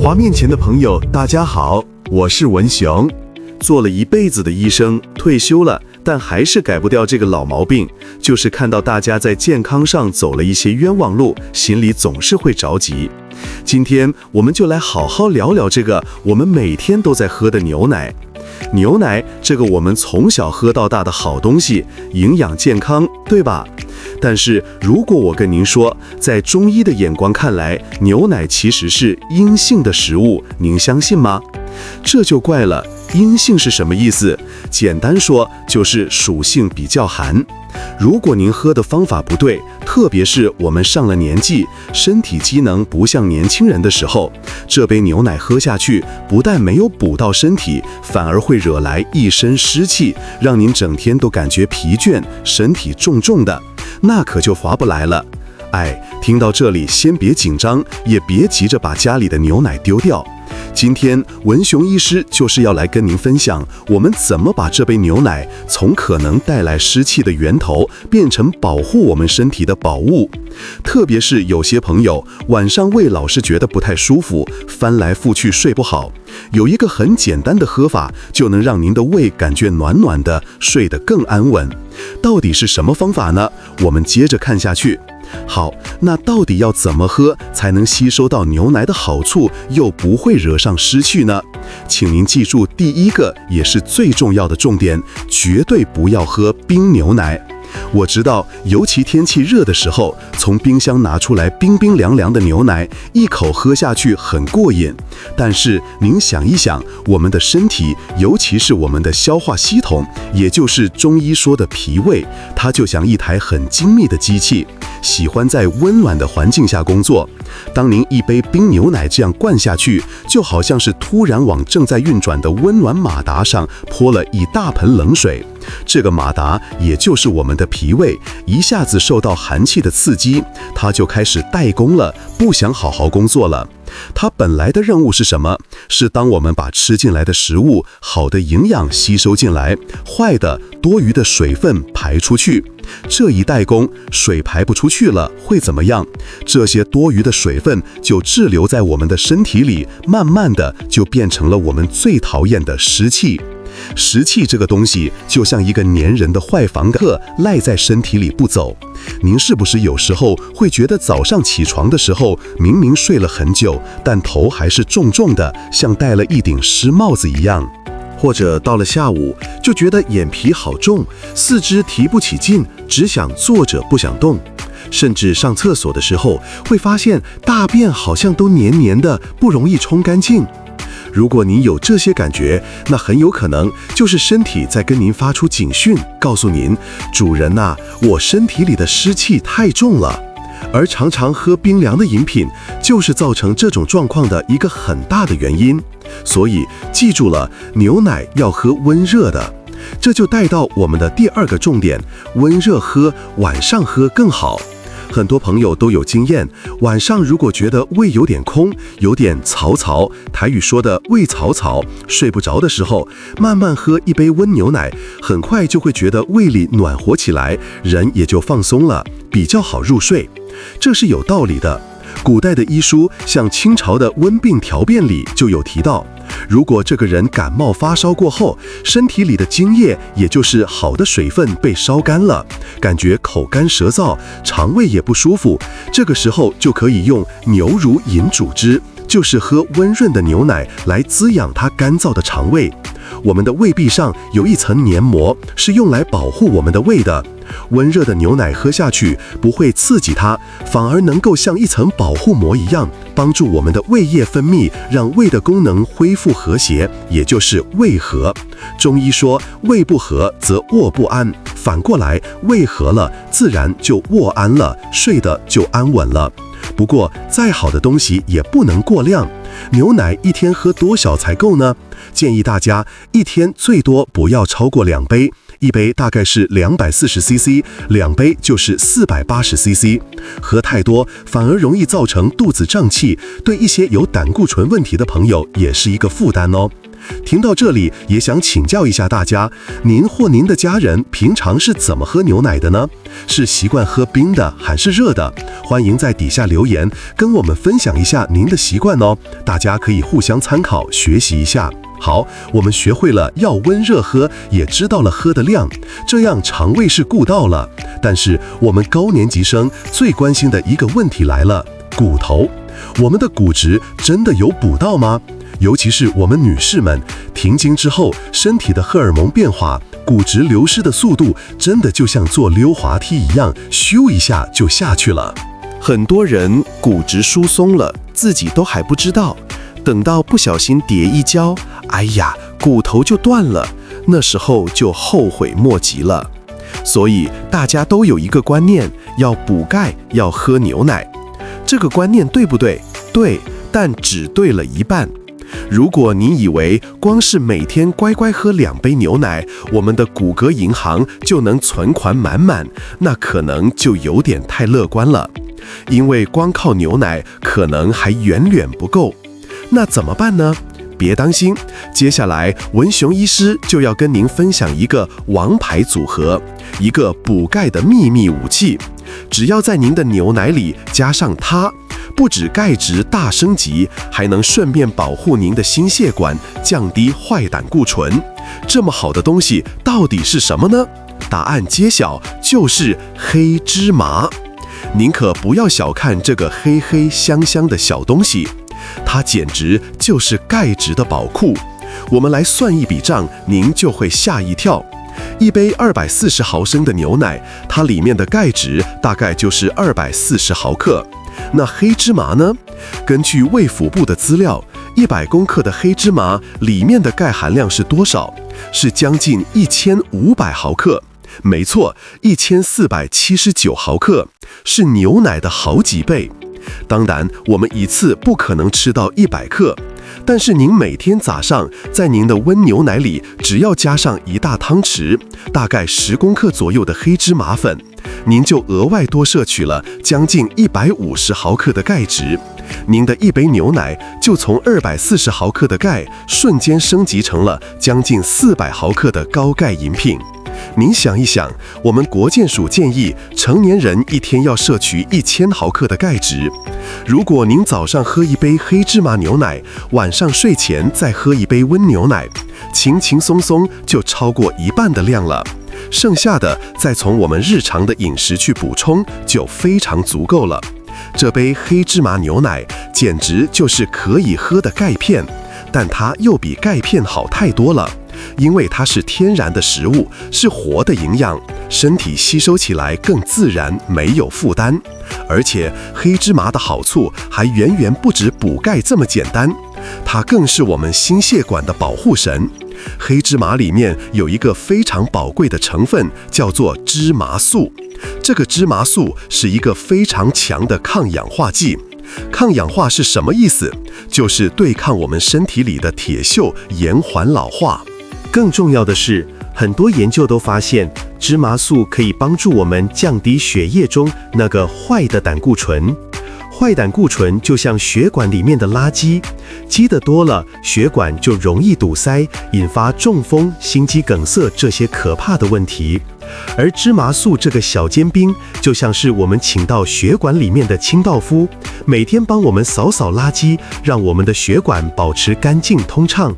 画面前的朋友，大家好，我是文雄。做了一辈子的医生，退休了，但还是改不掉这个老毛病，就是看到大家在健康上走了一些冤枉路，心里总是会着急。今天我们就来好好聊聊这个我们每天都在喝的牛奶。牛奶，这个我们从小喝到大的好东西，营养健康，对吧？但是如果我跟您说，在中医的眼光看来，牛奶其实是阴性的食物，您相信吗？这就怪了，阴性是什么意思？简单说就是属性比较寒。如果您喝的方法不对，特别是我们上了年纪，身体机能不像年轻人的时候，这杯牛奶喝下去，不但没有补到身体，反而会惹来一身湿气，让您整天都感觉疲倦，身体重重的，那可就划不来了。听到这里先别紧张，也别急着把家里的牛奶丢掉。今天文雄医师就是要来跟您分享，我们怎么把这杯牛奶从可能带来湿气的源头，变成保护我们身体的宝物。特别是有些朋友晚上胃老是觉得不太舒服，翻来覆去睡不好，有一个很简单的喝法，就能让您的胃感觉暖暖的，睡得更安稳。到底是什么方法呢？我们接着看下去。好，那到底要怎么喝才能吸收到牛奶的好处，又不会惹上湿气呢？请您记住第一个也是最重要的重点，绝对不要喝冰牛奶。我知道，尤其天气热的时候，从冰箱拿出来冰冰凉凉的牛奶，一口喝下去很过瘾。但是您想一想，我们的身体，尤其是我们的消化系统，也就是中医说的脾胃，它就像一台很精密的机器，喜欢在温暖的环境下工作。当您一杯冰牛奶这样灌下去，就好像是突然往正在运转的温暖马达上泼了一大盆冷水。这个马达也就是我们的脾胃，一下子受到寒气的刺激，它就开始怠工了，不想好好工作了。它本来的任务是什么？是当我们把吃进来的食物，好的营养吸收进来，坏的多余的水分排出去。这一怠工，水排不出去了，会怎么样？这些多余的水分就滞留在我们的身体里，慢慢的就变成了我们最讨厌的湿气。湿气这个东西就像一个粘人的坏房客，赖在身体里不走。您是不是有时候会觉得早上起床的时候，明明睡了很久，但头还是重重的，像戴了一顶湿帽子一样？或者到了下午，就觉得眼皮好重，四肢提不起劲，只想坐着不想动。甚至上厕所的时候，会发现大便好像都黏黏的，不容易冲干净。如果您有这些感觉，那很有可能就是身体在跟您发出警讯，告诉您，主人呐，我身体里的湿气太重了。而常常喝冰凉的饮品，就是造成这种状况的一个很大的原因。所以记住了，牛奶要喝温热的。这就带到我们的第二个重点，温热喝，晚上喝更好。很多朋友都有经验，晚上如果觉得胃有点空，有点嘈嘈，台语说的胃嘈嘈，睡不着的时候，慢慢喝一杯温牛奶，很快就会觉得胃里暖和起来，人也就放松了，比较好入睡。这是有道理的。古代的医书，像清朝的《温病条辨》里就有提到，如果这个人感冒发烧过后，身体里的津液，也就是好的水分被烧干了，感觉口干舌燥，肠胃也不舒服，这个时候就可以用牛乳饮煮汁，就是喝温润的牛奶来滋养它干燥的肠胃。我们的胃壁上有一层黏膜，是用来保护我们的胃的。温热的牛奶喝下去，不会刺激它，反而能够像一层保护膜一样，帮助我们的胃液分泌，让胃的功能恢复和谐，也就是胃和。中医说，胃不和则卧不安，反过来，胃和了，自然就卧安了，睡得就安稳了。不过，再好的东西也不能过量。牛奶一天喝多少才够呢？建议大家一天最多不要超过2杯，一杯大概是240cc， 2杯就是480cc。喝太多反而容易造成肚子胀气，对一些有胆固醇问题的朋友也是一个负担哦。听到这里，也想请教一下大家，您或您的家人平常是怎么喝牛奶的呢？是习惯喝冰的还是热的？欢迎在底下留言，跟我们分享一下您的习惯哦，大家可以互相参考学习一下。好，我们学会了要温热喝，也知道了喝的量，这样肠胃是顾到了。但是我们高年级生最关心的一个问题来了，骨头，我们的骨质真的有补到吗？尤其是我们女士们，停经之后，身体的荷尔蒙变化，骨质流失的速度真的就像坐溜滑梯一样，咻一下就下去了。很多人骨质疏松了，自己都还不知道，等到不小心跌一跤，哎呀，骨头就断了，那时候就后悔莫及了。所以大家都有一个观念，要补钙，要喝牛奶。这个观念对不对？对，但只对了一半。如果你以为光是每天乖乖喝2杯牛奶，我们的骨骼银行就能存款满满，那可能就有点太乐观了。因为光靠牛奶可能还远远不够。那怎么办呢？别担心，接下来文雄医师就要跟您分享一个王牌组合，一个补钙的秘密武器。只要在您的牛奶里加上它，不止钙质大升级，还能顺便保护您的心血管，降低坏胆固醇。这么好的东西到底是什么呢？答案揭晓，就是黑芝麻。您可不要小看这个黑黑香香的小东西，它简直就是钙质的宝库。我们来算一笔账，您就会吓一跳。一杯240毫升的牛奶，它里面的钙质大概就是240毫克。那黑芝麻呢？根据卫福部的资料，100公克的黑芝麻里面的钙含量是多少？是将近1500毫克。没错，1479毫克，是牛奶的好几倍。当然，我们一次不可能吃到100克，但是您每天早上在您的温牛奶里，只要加上1大汤匙，大概10公克左右的黑芝麻粉，您就额外多摄取了将近150毫克的钙质。您的一杯牛奶就从240毫克的钙瞬间升级成了将近400毫克的高钙饮品。您想一想，我们国健署建议成年人一天要摄取1000毫克的钙质。如果您早上喝一杯黑芝麻牛奶，晚上睡前再喝一杯温牛奶，轻轻松松就超过一半的量了。剩下的再从我们日常的饮食去补充，就非常足够了。这杯黑芝麻牛奶简直就是可以喝的钙片，但它又比钙片好太多了。因为它是天然的食物，是活的营养，身体吸收起来更自然，没有负担。而且黑芝麻的好处还远远不止补钙这么简单，它更是我们心血管的保护神。黑芝麻里面有一个非常宝贵的成分，叫做芝麻素。这个芝麻素是一个非常强的抗氧化剂。抗氧化是什么意思？就是对抗我们身体里的铁锈，延缓老化。更重要的是，很多研究都发现，芝麻素可以帮助我们降低血液中那个坏的胆固醇。坏胆固醇就像血管里面的垃圾，积得多了，血管就容易堵塞，引发中风、心肌梗塞这些可怕的问题。而芝麻素这个小尖兵，就像是我们请到血管里面的清道夫，每天帮我们扫扫垃圾，让我们的血管保持干净通畅。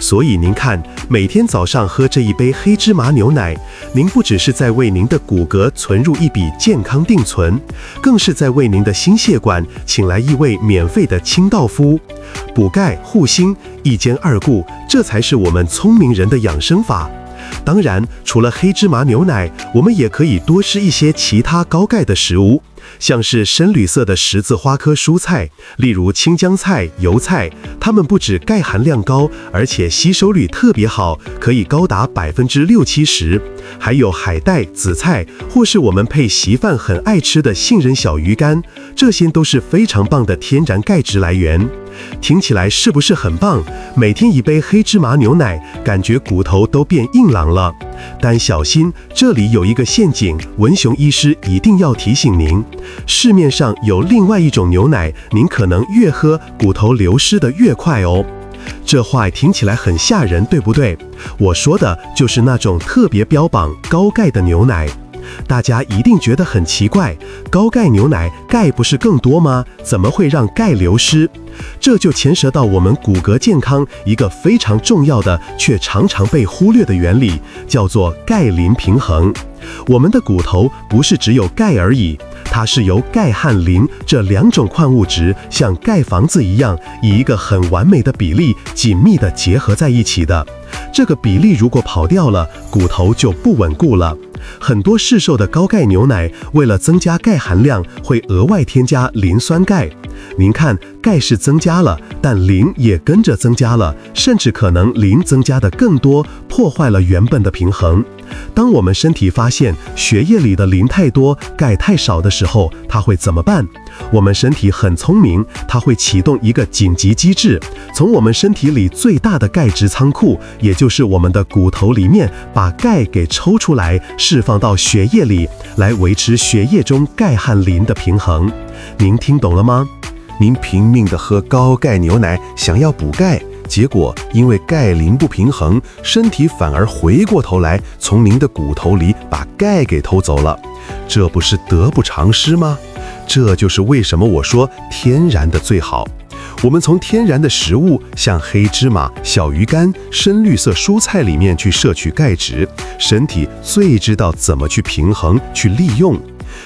所以您看，每天早上喝这一杯黑芝麻牛奶，您不只是在为您的骨骼存入一笔健康定存，更是在为您的心血管请来一位免费的清道夫。补钙护心，一兼二顾，这才是我们聪明人的养生法。当然，除了黑芝麻牛奶，我们也可以多吃一些其他高钙的食物，像是深绿色的十字花科蔬菜，例如青江菜、油菜，它们不止钙含量高，而且吸收率特别好，可以高达60%-70%。还有海带、紫菜，或是我们配稀饭很爱吃的杏仁小鱼干，这些都是非常棒的天然钙质来源。听起来是不是很棒？每天一杯黑芝麻牛奶，感觉骨头都变硬朗了。但小心，这里有一个陷阱，文雄医师一定要提醒您，市面上有另外一种牛奶，您可能越喝骨头流失的越快哦。这话听起来很吓人，对不对？我说的就是那种特别标榜高钙的牛奶。大家一定觉得很奇怪，高钙牛奶钙不是更多吗？怎么会让钙流失？这就牵涉到我们骨骼健康一个非常重要的却常常被忽略的原理，叫做钙磷平衡。我们的骨头不是只有钙而已，它是由钙和磷这2种矿物质像盖房子一样，以一个很完美的比例紧密地结合在一起的。这个比例如果跑掉了，骨头就不稳固了。很多市售的高钙牛奶为了增加钙含量，会额外添加磷酸钙。您看，钙是增加了，但磷也跟着增加了，甚至可能磷增加的更多，破坏了原本的平衡。当我们身体发现血液里的磷太多，钙太少的时候，它会怎么办？我们身体很聪明，它会启动一个紧急机制，从我们身体里最大的钙质仓库，也就是我们的骨头里面，把钙给抽出来，释放到血液里，来维持血液中钙和磷的平衡。您听懂了吗？您拼命地喝高钙牛奶，想要补钙，结果因为钙磷不平衡，身体反而回过头来从您的骨头里把钙给偷走了，这不是得不偿失吗？这就是为什么我说天然的最好。我们从天然的食物，像黑芝麻、小鱼干、深绿色蔬菜里面去摄取钙质，身体最知道怎么去平衡、去利用。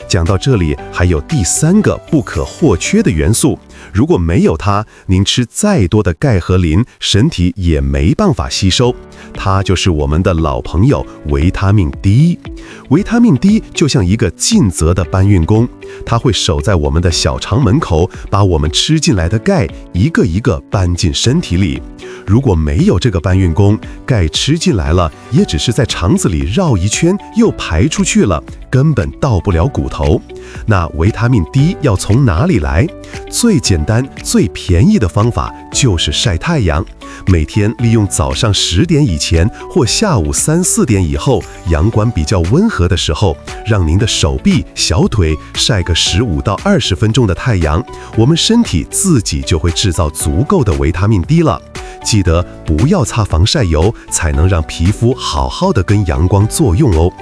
讲到这里，还有第3个不可或缺的元素，如果没有它，您吃再多的钙和磷，身体也没办法吸收。它就是我们的老朋友维他命 D。维他命 D 就像一个尽责的搬运工，它会守在我们的小肠门口，把我们吃进来的钙一个一个搬进身体里。如果没有这个搬运工，钙吃进来了，也只是在肠子里绕一圈又排出去了，根本到不了骨头。那维他命 D 要从哪里来？最简单、最便宜的方法就是晒太阳。每天利用早上10点以前或下午3、4点以后，阳光比较温和的时候，让您的手臂、小腿晒个15到20分钟的太阳，我们身体自己就会制造足够的维他命 D 了。记得不要擦防晒油，才能让皮肤好好的跟阳光作用哦。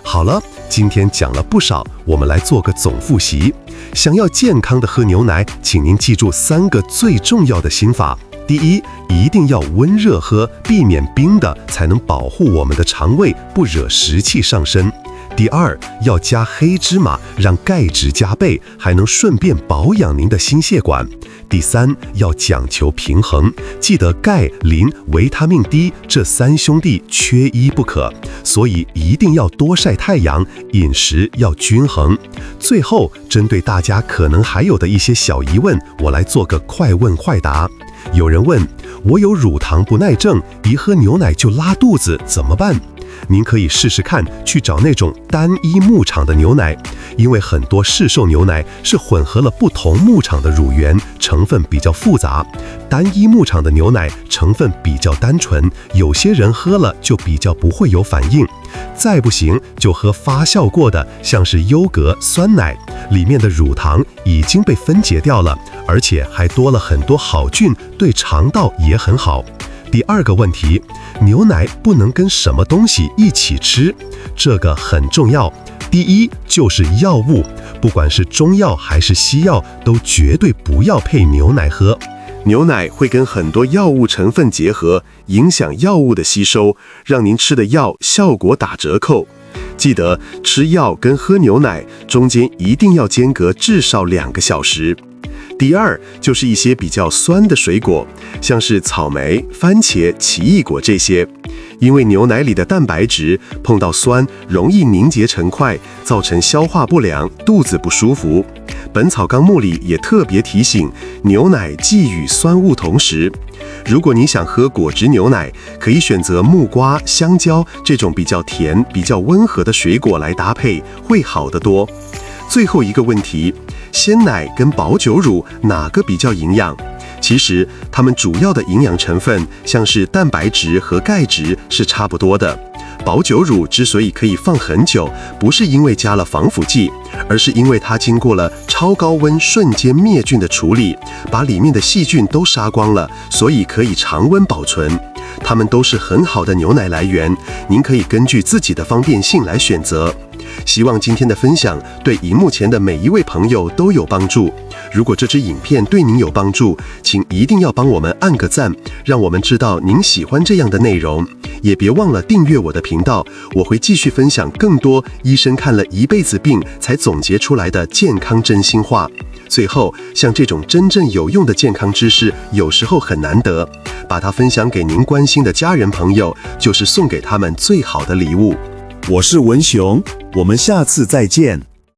好了，今天讲了不少，我们来做个总复习。想要健康的喝牛奶，请您记住3个最重要的心法。第一，一定要温热喝，避免冰的，才能保护我们的肠胃不惹湿气上升。第二，要加黑芝麻，让钙质加倍，还能顺便保养您的心血管。第三，要讲求平衡，记得钙、磷、维他命 D 这3兄弟缺一不可，所以一定要多晒太阳，饮食要均衡。最后，针对大家可能还有的一些小疑问，我来做个快问快答。有人问，我有乳糖不耐症，一喝牛奶就拉肚子，怎么办？您可以试试看，去找那种单一牧场的牛奶，因为很多市售牛奶是混合了不同牧场的乳源，成分比较复杂。单一牧场的牛奶成分比较单纯，有些人喝了就比较不会有反应。再不行就喝发酵过的，像是优格、酸奶，里面的乳糖已经被分解掉了，而且还多了很多好菌，对肠道也很好。第二个问题，牛奶不能跟什么东西一起吃？这个很重要。第一就是药物，不管是中药还是西药，都绝对不要配牛奶喝。牛奶会跟很多药物成分结合，影响药物的吸收，让您吃的药效果打折扣。记得吃药跟喝牛奶中间一定要间隔至少2个小时。第二就是一些比较酸的水果，像是草莓、番茄、奇异果这些，因为牛奶里的蛋白质碰到酸容易凝结成块，造成消化不良、肚子不舒服。本草纲目里也特别提醒，牛奶忌与酸物同食。如果你想喝果汁牛奶，可以选择木瓜、香蕉这种比较甜、比较温和的水果来搭配，会好得多。最后一个问题，鲜奶跟保久乳哪个比较营养？其实它们主要的营养成分，像是蛋白质和钙质是差不多的。保久乳之所以可以放很久，不是因为加了防腐剂，而是因为它经过了超高温瞬间灭菌的处理，把里面的细菌都杀光了，所以可以常温保存。它们都是很好的牛奶来源，您可以根据自己的方便性来选择。希望今天的分享对荧幕前的每一位朋友都有帮助。如果这支影片对您有帮助，请一定要帮我们按个赞，让我们知道您喜欢这样的内容。也别忘了订阅我的频道，我会继续分享更多医生看了一辈子病才总结出来的健康真心话。最后，像这种真正有用的健康知识，有时候很难得，把它分享给您关心的家人朋友，就是送给他们最好的礼物。我是文雄，我们下次再见。